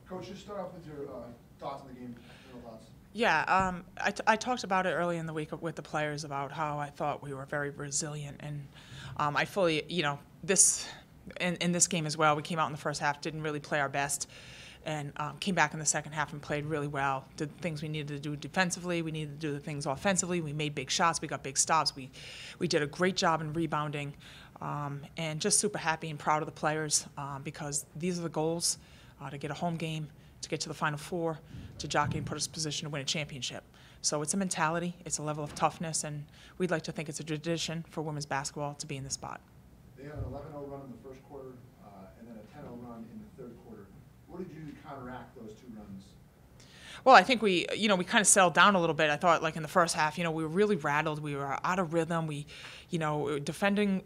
Coach, just start off with your thoughts on the game. Your thoughts. Yeah, I talked about it early in the week with the players about how I thought we were very resilient, and I fully, this in this game as well. We came out in the first half, didn't really play our best, and came back in the second half and played really well. Did the things we needed to do defensively. We needed to do the things offensively. We made big shots. We got big stops. We did a great job in rebounding, and just super happy and proud of the players because these are the goals to get a home game, to get to the Final Four, to jockey and put us in position to win a championship. So it's a mentality, it's a level of toughness, and we'd like to think it's a tradition for women's basketball to be in this spot. They had an 11-0 run in the first quarter and then a 10-0 run in the third quarter. What did you do to counteract those two runs? Well, I think we kind of settled down a little bit. I thought, like in the first half, we were really rattled. We were out of rhythm. We weren't defending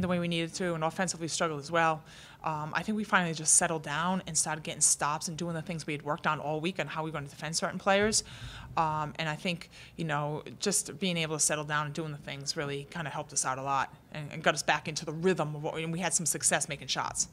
the way we needed to, and offensively struggled as well. I think we finally just settled down and started getting stops and doing the things we had worked on all week on how we were going to defend certain players. And I think, just being able to settle down and doing the things really kind of helped us out a lot and got us back into the rhythm of and we had some success making shots.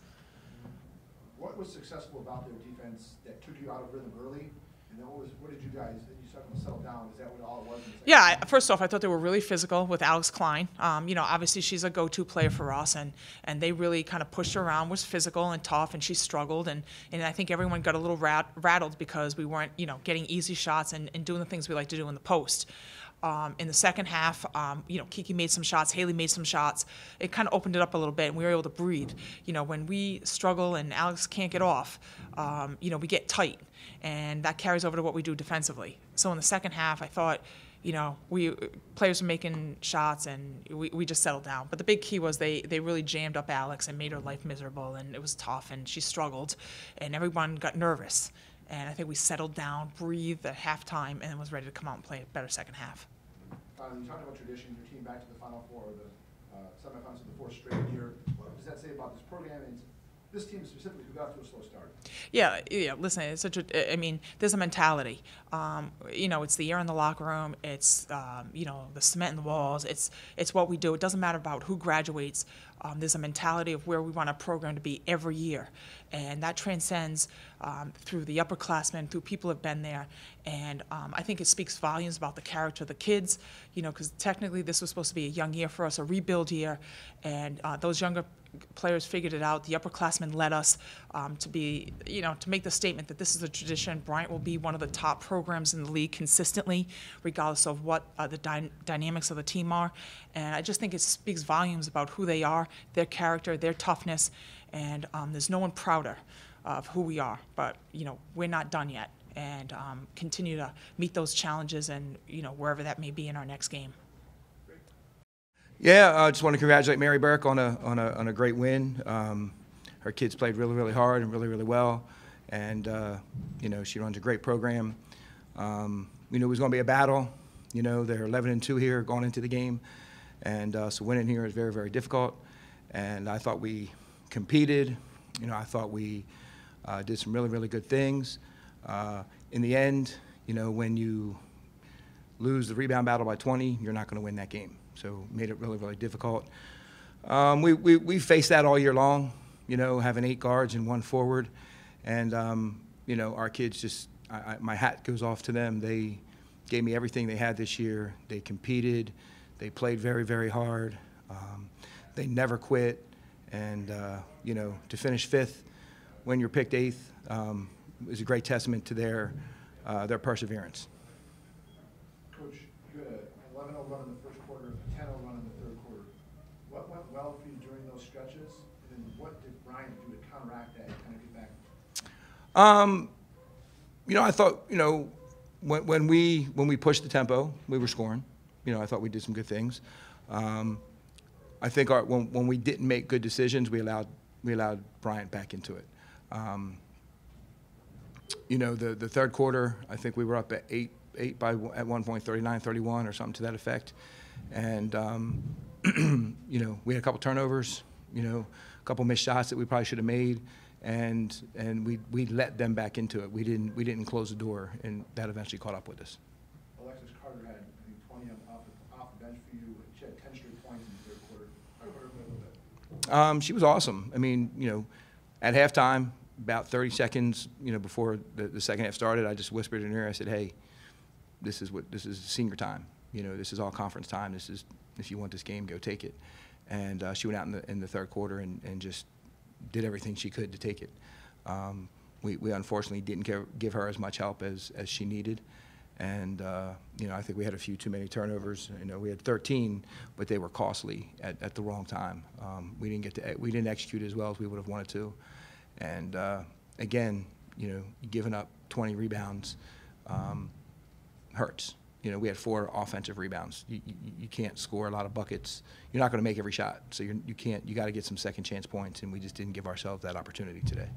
What was successful about their defense that took you out of rhythm early? And then what did you guys, you started to settle down, is that what all it was? Yeah, first off, I thought they were really physical with Alex Klein. Obviously she's a go-to player for us, and they really kind of pushed her around, was physical and tough, and she struggled, and I think everyone got a little rattled because we weren't, getting easy shots and doing the things we like to do in the post. In the second half, Kiki made some shots, Haley made some shots. It kind of opened it up a little bit, and we were able to breathe. When we struggle and Alex can't get off, we get tight, and that carries over to what we do defensively. So in the second half, I thought, players were making shots, and we just settled down. But the big key was they really jammed up Alex and made her life miserable, and it was tough, and she struggled, and everyone got nervous. And I think we settled down, breathed at halftime, and was ready to come out and play a better second half. You talked about tradition, your team back to the Final Four, or the semifinals of the fourth straight year. What does that say about this program and this team specifically who got to a slow start? Yeah. Listen, there's a mentality. It's the air in the locker room. It's the cement in the walls. It's what we do. It doesn't matter about who graduates. There's a mentality of where we want our program to be every year, and that transcends through the upperclassmen, through people who have been there, and I think it speaks volumes about the character of the kids. Because technically this was supposed to be a young year for us, a rebuild year, and those younger players figured it out. The upperclassmen led us to make the statement that this is a tradition. Bryant will be one of the top programs in the league consistently, regardless of what the dynamics of the team are. And I just think it speaks volumes about who they are, their character, their toughness, and there's no one prouder of who we are. But we're not done yet, and continue to meet those challenges, and wherever that may be in our next game. Yeah, I just want to congratulate Mary Burke on a great win. Her kids played really, really hard and really, really well, and she runs a great program. We knew it was going to be a battle. They're 11-2 here going into the game, and so winning here is very, very difficult. And I thought we competed. I thought we did some really, really good things. In the end, when you lose the rebound battle by 20, you're not going to win that game. So made it really, really difficult. We faced that all year long, having 8 guards and 1 forward. And, our kids just, my hat goes off to them. They gave me everything they had this year. They competed. They played very, very hard. They never quit. And, to finish 5th when you're picked 8th is a great testament to their perseverance. Coach, you had an 11-0 run in the first quarter, a 10-0 run in the third quarter. What went well for you during those stretches? And then what did Bryant do to counteract that and kind of get back? I thought, when we pushed the tempo, we were scoring. I thought we did some good things. I think when we didn't make good decisions, we allowed Bryant back into it. The third quarter, I think we were up at 8 at one point, 39-31 or something to that effect. And, we had a couple turnovers, a couple missed shots that we probably should have made, and we let them back into it. We didn't close the door, and that eventually caught up with us. Alexis Carter had, I think, 20 off the bench for you. She had 10 straight points in the third quarter. Talk about her a little bit. She was awesome. At halftime, about 30 seconds, before the second half started, I just whispered in her ear. I said, "Hey, this is senior time. This is all conference time. This is, if you want this game, go take it." And she went out in the third quarter and just did everything she could to take it. We unfortunately didn't give her as much help as she needed. And, I think we had a few too many turnovers. We had 13, but they were costly at the wrong time. We didn't execute as well as we would have wanted to. And, again, giving up 20 rebounds hurts. We had 4 offensive rebounds. You can't score a lot of buckets. You're not going to make every shot. So you got to get some second chance points, and we just didn't give ourselves that opportunity today.